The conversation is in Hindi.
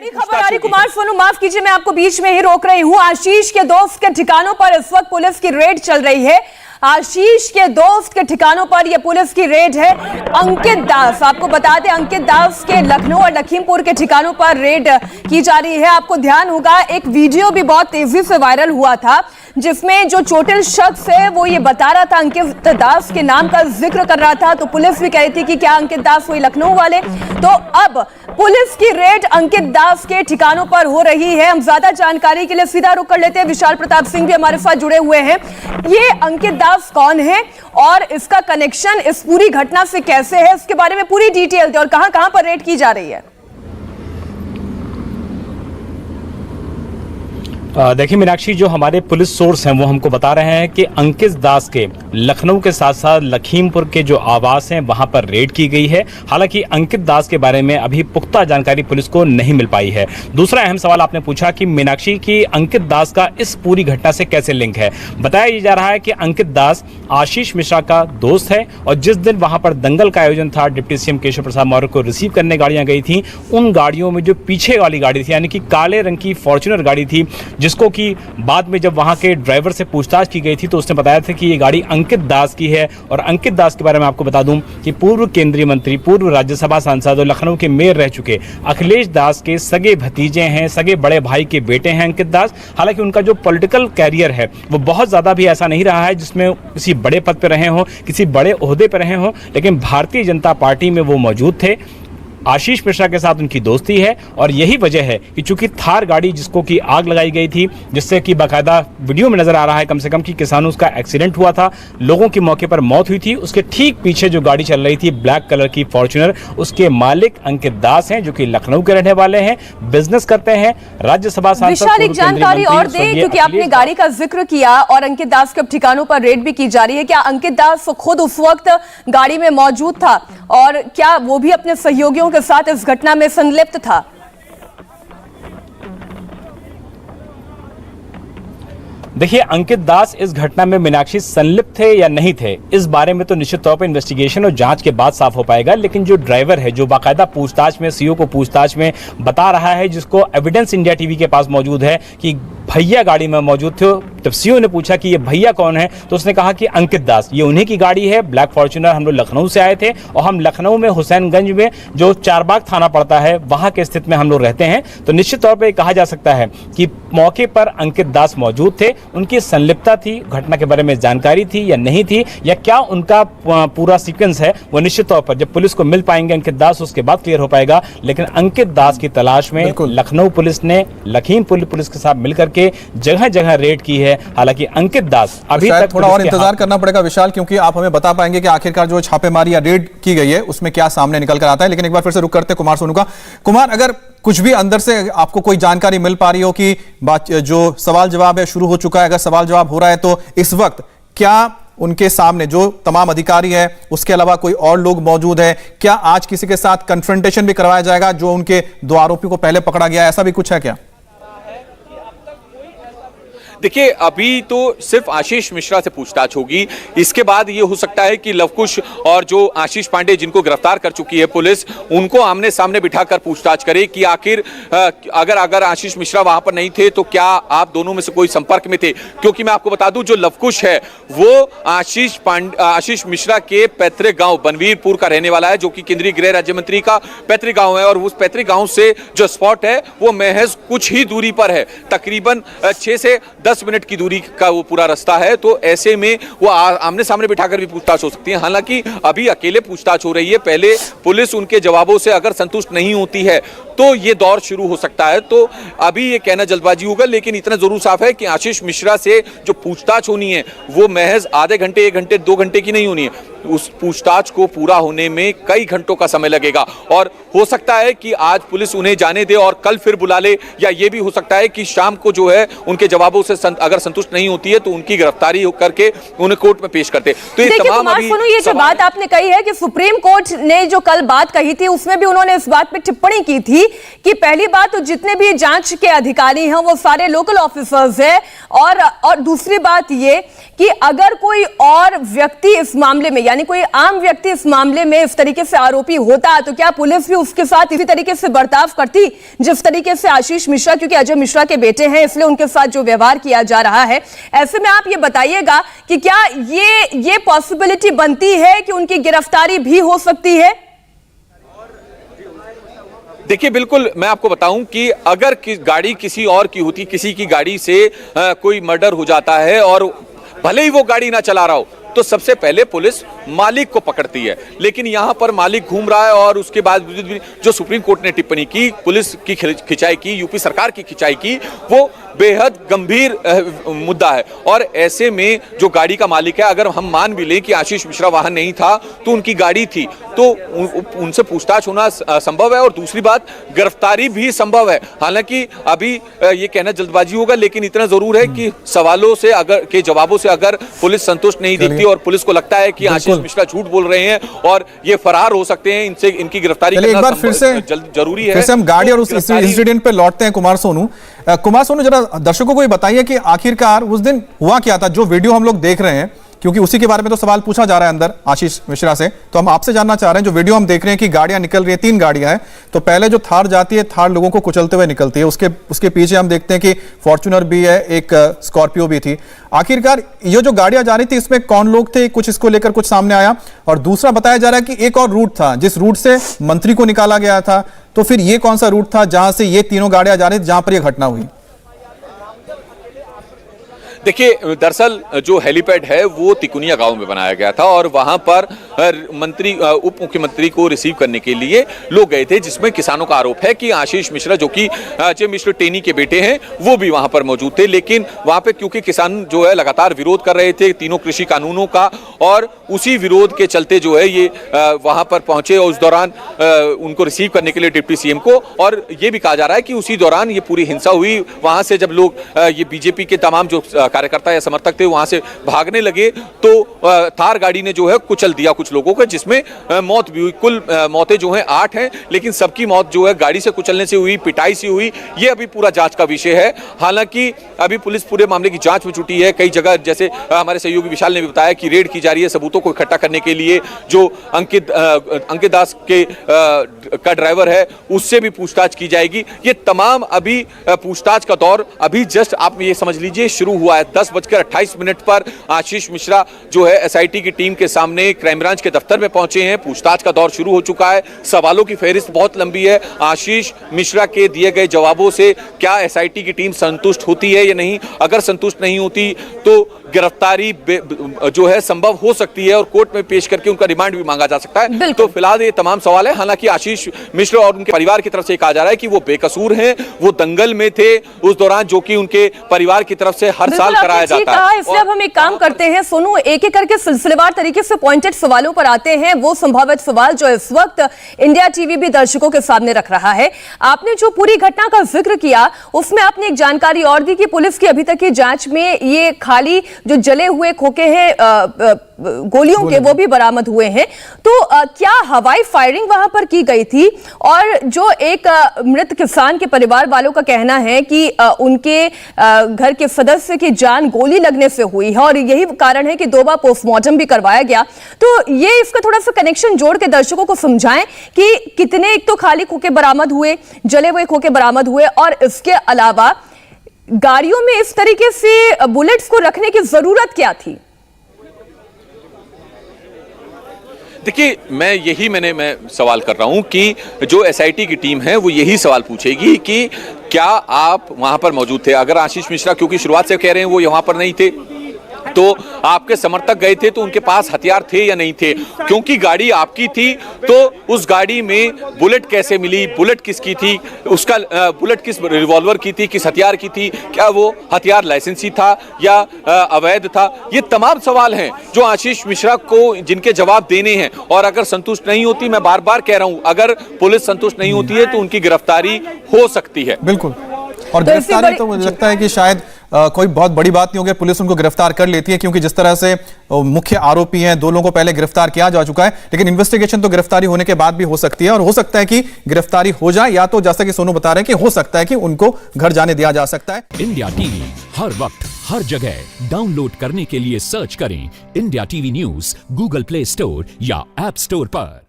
खबर आ रही कुमार सोनू, माफ कीजिए मैं आपको बीच में ही रोक रही हूं। आशीष के दोस्त के ठिकानों पर इस वक्त पुलिस की रेड चल रही है। आशीष के दोस्त के ठिकानों पर यह पुलिस की रेड है। अंकित दास, आपको बता दें अंकित दास के लखनऊ और लखीमपुर के ठिकानों पर रेड की जा रही है। आपको ध्यान होगा एक वीडियो भी बहुत तेजी से वायरल हुआ था जिसमें जो चोटिल शख्स है वो ये बता रहा था, अंकित दास के नाम का जिक्र कर रहा था। तो पुलिस भी कह रही थी कि क्या अंकित दास वही लखनऊ वाले। तो अब पुलिस की रेड अंकित दास के ठिकानों पर हो रही है। हम ज्यादा जानकारी के लिए सीधा रुख कर लेते हैं। विशाल प्रताप सिंह भी हमारे साथ जुड़े हुए हैं। ये अंकित दास कौन है और इसका कनेक्शन इस पूरी घटना से कैसे है, इसके बारे में पूरी डिटेल दे और कहां कहां पर रेड की जा रही है। देखिए मीनाक्षी, जो हमारे पुलिस सोर्स हैं वो हमको बता रहे हैं कि अंकित दास के लखनऊ के साथ साथ लखीमपुर के जो आवास हैं वहां पर रेड की गई है। हालांकि अंकित दास के बारे में अभी पुख्ता जानकारी पुलिस को नहीं मिल पाई है। दूसरा अहम सवाल आपने पूछा कि मीनाक्षी की अंकित दास का इस पूरी घटना से कैसे लिंक है। बताया जा रहा है कि अंकित दास आशीष मिश्रा का दोस्त है और जिस दिन वहां पर दंगल का आयोजन था, डिप्टी सीएम केशव प्रसाद मौर्य को रिसीव करने गाड़ियां गई थी, उन गाड़ियों में जो पीछे वाली गाड़ी थी यानी कि काले रंग की फॉर्च्यूनर गाड़ी थी, जिसको कि बाद में जब वहां के ड्राइवर से पूछताछ की गई थी तो उसने बताया था कि ये गाड़ी अंकित दास की है। और अंकित दास के बारे में आपको बता दूं कि पूर्व केंद्रीय मंत्री, पूर्व राज्यसभा सांसद और लखनऊ के मेयर रह चुके अखिलेश दास के सगे भतीजे हैं, सगे बड़े भाई के बेटे हैं अंकित दास। हालांकि उनका जो पॉलिटिकल कैरियर है वो बहुत ज्यादा भी ऐसा नहीं रहा है जिसमें किसी बड़े पद पर रहे हों, किसी बड़े ओहदे पर रहे हों, लेकिन भारतीय जनता पार्टी में वो मौजूद थे। आशीष मिश्रा के साथ उनकी दोस्ती है और यही वजह है कि चूंकि थार गाड़ी जिसको कि आग लगाई गई थी, जिससे कि बाकायदा वीडियो में नजर आ रहा है कम से कम कि किसानों का एक्सीडेंट हुआ था, लोगों की मौके पर मौत हुई थी, उसके ठीक पीछे जो गाड़ी चल रही थी ब्लैक कलर की फॉर्च्यूनर, उसके मालिक अंकित दास हैं जो कि लखनऊ के रहने वाले हैं, बिजनेस करते हैं, राज्यसभा सांसद। जानकारी और दें क्योंकि आपने गाड़ी का जिक्र किया और अंकित दास के ठिकानों पर रेड भी की जा रही है। क्या अंकित दास खुद उस वक्त गाड़ी में मौजूद था और क्या वो भी अपने सहयोगियों के साथ इस घटना में संलिप्त था? देखिए अंकित दास इस घटना में मीनाक्षी संलिप्त थे या नहीं थे, इस बारे में तो निश्चित तौर पर इन्वेस्टिगेशन और जांच के बाद साफ हो पाएगा। लेकिन जो ड्राइवर है, जो बाकायदा पूछताछ में सीओ को पूछताछ में बता रहा है, जिसको एविडेंस इंडिया टीवी के पास मौजूद है कि भैया गाड़ी में मौजूद थे, जब सीओ ने पूछा कि ये भैया कौन है तो उसने कहा कि अंकित दास, ये उन्हीं की गाड़ी है, ब्लैक फॉर्च्यूनर, हम लोग लखनऊ से आए थे और हम लखनऊ में हुसैनगंज में जो चारबाग थाना पड़ता है वहां के स्थित में हम लोग रहते हैं। तो निश्चित तौर पर कहा जा सकता है कि मौके पर अंकित दास मौजूद थे, उनकी संलिप्तता थी, घटना के बारे में जानकारी थी या नहीं थी, या क्या उनका पूरा सीक्वेंस है, वो निश्चित तौर पर जब पुलिस को मिल पाएंगे अंकित दास उसके बाद क्लियर हो पाएगा। लेकिन अंकित दास की तलाश में लखनऊ पुलिस ने लखीमपुर पुलिस के साथ मिलकर के जगह जगह रेड की है। हालांकि अंकित दास अभी तक थोड़ा और इंतजार करना पड़ेगा विशाल, क्योंकि आप हमें बता पाएंगे कि आखिरकार जो छापेमारी या रेड की गई है उसमें क्या सामने निकल कर आता है। लेकिन एक बार फिर से रुक करते कुमार सोनू का। कुमार, अगर कुछ भी अंदर से आपको कोई जानकारी मिल पा रही हो कि बात जो सवाल जवाब है शुरू हो चुका है, अगर सवाल जवाब हो रहा है तो इस वक्त क्या उनके सामने जो तमाम अधिकारी है उसके अलावा कोई और लोग मौजूद है? क्या आज किसी के साथ कन्फ्रंटेशन भी करवाया जाएगा जो उनके दो आरोपी को पहले पकड़ा गया, ऐसा भी कुछ है क्या? देखिए अभी तो सिर्फ आशीष मिश्रा से पूछताछ होगी, इसके बाद ये हो सकता है कि लवकुश और जो आशीष पांडे जिनको गिरफ्तार कर चुकी है पुलिस, उनको आमने सामने बिठाकर पूछताछ करे कि आखिर अगर आशीष मिश्रा वहां पर नहीं थे तो क्या आप दोनों में से कोई संपर्क में थे। क्योंकि मैं आपको बता दूं जो लवकुश है वो आशीष मिश्रा के पैतृक गांव बनवीरपुर का रहने वाला है, जो कि केंद्रीय गृह राज्य मंत्री का पैतृक गांव है। और उस पैतृक गांव से जो स्पॉट है वो महज कुछ ही दूरी पर है, तकरीबन 6 से 10 मिनट की दूरी का वो पूरा रास्ता है। तो ऐसे में वो आमने सामने बिठाकर भी पूछताछ हो सकती है। हालांकि अभी अकेले पूछताछ हो रही है, पहले पुलिस उनके जवाबों से अगर संतुष्ट नहीं होती है तो ये दौर शुरू हो सकता है। तो अभी ये कहना जल्दबाजी होगा, लेकिन इतना जरूर साफ है कि आशीष मिश्रा से जो पूछताछ होनी है वो महज आधे घंटे, 1 घंटे, 2 घंटे की नहीं होनी है। उस पूछताछ को पूरा होने में कई घंटों का समय लगेगा और हो सकता है कि आज पुलिस उन्हें जाने दे और कल फिर बुला ले, या ये भी हो सकता है कि शाम को जो है उनके जवाबों से अगर संतुष्ट नहीं होती है तो उनकी गिरफ्तारी करके उन्हें कोर्ट में पेश करते। तो ये देखिए तमाम कुमार अभी सोनू, ये जो बात आपने कही है कि सुप्रीम कोर्ट ने जो कल बात कही थी उसमें भी उन्होंने इस बात पे टिप्पणी की थी कि पहली बात तो जितने भी जांच के अधिकारी हैं वो सारे लोकल ऑफिसर्स हैं, और दूसरी बात ये कि अगर कोई और व्यक्ति इस मामले में, यानी कोई आम व्यक्ति इस मामले में इस तरीके से आरोपी होता तो क्या पुलिस भी उसके साथ इसी तरीके से बर्ताव करती जिस तरीके से आशीष मिश्रा, क्योंकि अजय मिश्रा के बेटे हैं इसलिए उनके साथ जो व्यवहार किया जा रहा है। ऐसे में आप ये बताइएगा कि क्या ये पॉसिबिलिटी बनती है कि उनकी गिरफ्तारी भी हो सकती है? देखिए बिल्कुल, मैं आपको बताऊं कि अगर गाड़ी किसी और की होती, किसी की गाड़ी से कोई मर्डर हो जाता है और भले ही वो गाड़ी ना चला रहा हो तो सबसे पहले पुलिस मालिक को पकड़ती है, लेकिन यहां पर मालिक घूम रहा है और उसके बाद जो सुप्रीम कोर्ट ने टिप्पणी की, पुलिस की खिंचाई की, यूपी सरकार की खिंचाई की, वो बेहद गंभीर मुद्दा है। और ऐसे में जो गाड़ी का मालिक है, अगर हम मान भी लें कि आशीष मिश्रा वहां नहीं था तो उनकी गाड़ी थी, तो उनसे पूछताछ होना संभव है और दूसरी बात गिरफ्तारी भी संभव है। हालांकि अभी ये कहना जल्दबाजी होगा, लेकिन इतना जरूर है कि सवालों से अगर के जवाबों से अगर पुलिस संतुष्ट नहीं दिखती और पुलिस को लगता है कि आशीष मिश्रा झूठ बोल रहे हैं और ये फरार हो सकते हैं, इनसे इनकी गिरफ्तारी करना एक बार फिर से जरूरी है। फिर से हम गाड़ी और उस इंसिडेंट पे लौटते हैं। कुमार सोनू जरा दर्शकों को ये बताइए कि आखिरकार उस दिन हुआ क्या था, जो वीडियो हम लोग देख रहे हैं, क्योंकि उसी के बारे में तो सवाल पूछा जा रहा है अंदर आशीष मिश्रा से, तो हम आपसे जानना चाह रहे हैं। जो वीडियो हम देख रहे हैं कि गाड़ियां निकल रही है, 3 गाड़ियां हैं, तो पहले जो थार जाती है, थार लोगों को कुचलते हुए निकलती है, उसके पीछे हम देखते हैं कि फॉर्च्यूनर भी है, एक स्कॉर्पियो भी थी। आखिरकार ये जो गाड़ियां जा रही थी इसमें कौन लोग थे, कुछ इसको लेकर कुछ सामने आया? और दूसरा बताया जा रहा है कि एक और रूट था जिस रूट से मंत्री को निकाला गया था, तो फिर ये कौन सा रूट था जहां से ये तीनों गाड़ियां जा रही थी, जहां पर यह घटना हुई? देखिए दरअसल जो हेलीपैड है वो तिकुनिया गांव में बनाया गया था और वहां पर मंत्री उप मुख्यमंत्री को रिसीव करने के लिए लोग गए थे, जिसमें किसानों का आरोप है कि आशीष मिश्रा जो कि अजय मिश्र टेनी के बेटे हैं वो भी वहां पर मौजूद थे। लेकिन वहां पे क्योंकि किसान जो है लगातार विरोध कर रहे थे तीनों कृषि कानूनों का, और उसी विरोध के चलते जो है ये वहां पर पहुंचे और उस दौरान उनको रिसीव करने के लिए डिप्टी सीएम को, और ये भी कहा जा रहा है कि उसी दौरान ये पूरी हिंसा हुई। वहां से जब लोग ये बीजेपी के तमाम जो कार्यकर्ता या समर्थक थे वहां से भागने लगे तो थार गाड़ी ने जो है कुचल दिया कुछ लोगों को, जिसमें मौत भी हुई। कुल मौतें जो हैं 8 हैं, लेकिन सबकी मौत जो है गाड़ी से कुचलने से हुई, पिटाई से हुई। ये अभी पूरा जांच का विषय है। हालांकि अभी पुलिस पूरे मामले की जांच में जुटी है। कई जगह जैसे हमारे सहयोगी विशाल ने भी बताया कि रेड की जा रही है सबूतों को इकट्ठा करने के लिए। जो अंकित दास के का ड्राइवर है उससे भी पूछताछ की जाएगी। ये तमाम अभी पूछताछ का दौर अभी जस्ट आप ये समझ लीजिए शुरू हुआ है। 10:28 पर आशीष मिश्रा जो है एसआईटी की टीम के सामने क्राइम ब्रांच के दफ्तर में पहुंचे हैं। पूछताछ का दौर शुरू हो चुका है। सवालों की फहरिस्त बहुत लंबी है। आशीष मिश्रा के दिए गए जवाबों से क्या एसआईटी की टीम संतुष्ट होती है या नहीं? अगर संतुष्ट नहीं होती तो गिरफ्तारी जो है संभव हो सकती है और कोर्ट में पेश करके उनका रिमांड भी मांगा जा सकता है। तो फिलहाल ये तमाम सवाल है। हालांकि आशीष मिश्रा और उनके परिवार की तरफ से कहा जा रहा है कि वो बेकसूर हैं, वो दंगल में थे उस दौरान, जो कि उनके परिवार की तरफ से हर साल कराया जाता है। इसलिए अब हम एक काम करते हैं सोनू, एक एक करके सिलसिलेवार तरीके से पॉइंटेड सवालों पर आते हैं। वो संभावित सवाल जो इस वक्त इंडिया टीवी भी दर्शकों के सामने रख रहा है। आपने जो पूरी घटना का जिक्र किया उसमें आपने एक जानकारी और दी कि पुलिस की अभी तक की जांच में ये खाली जो जले हुए खोखे हैं गोलियों के वो भी बरामद हुए हैं। तो क्या हवाई फायरिंग वहां पर की गई थी? और जो एक मृत किसान के परिवार वालों का कहना है कि उनके घर के सदस्य की जान गोली लगने से हुई है और यही कारण है कि 2 बार पोस्टमार्टम भी करवाया गया। तो ये इसका थोड़ा सा कनेक्शन जोड़ के दर्शकों को समझाएं कि कितने एक तो खाली खोखे बरामद हुए, जले हुए खोखे बरामद हुए, और इसके अलावा गाड़ियों में इस तरीके से बुलेट्स को रखने की जरूरत क्या थी? देखिए मैं सवाल कर रहा हूं कि जो एसआईटी की टीम है वो यही सवाल पूछेगी कि क्या आप वहां पर मौजूद थे? अगर आशीष मिश्रा क्योंकि शुरुआत से कह रहे हैं वो वहां पर नहीं थे, तो आपके समर्थक गए थे तो उनके पास हथियार थे या नहीं थे? क्योंकि गाड़ी आपकी थी तो उस गाड़ी में बुलेट कैसे मिली? बुलेट किसकी थी? उसका बुलेट किस रिवॉल्वर की थी, किस हथियार की थी? क्या वो हथियार लाइसेंसी था या अवैध था? ये तमाम सवाल हैं जो आशीष मिश्रा को जिनके जवाब देने हैं। और अगर संतुष्ट नहीं होती, मैं बार बार कह रहा हूं, अगर पुलिस संतुष्ट नहीं होती है तो उनकी गिरफ्तारी हो सकती है। बिल्कुल, और गिरफ्तारी तो मुझे लगता है कि शायद कोई बहुत बड़ी बात नहीं होगी, पुलिस उनको गिरफ्तार कर लेती है, क्योंकि जिस तरह से मुख्य आरोपी हैं, 2 लोगों को पहले गिरफ्तार किया जा चुका है। लेकिन इन्वेस्टिगेशन तो गिरफ्तारी होने के बाद भी हो सकती है, और हो सकता है कि गिरफ्तारी हो जाए, या तो जैसा कि सोनू बता रहे हैं कि हो सकता है कि उनको घर जाने दिया जा सकता है। इंडिया टीवी हर वक्त हर जगह डाउनलोड करने के लिए सर्च करें India TV news Google play store या ऐप स्टोर पर।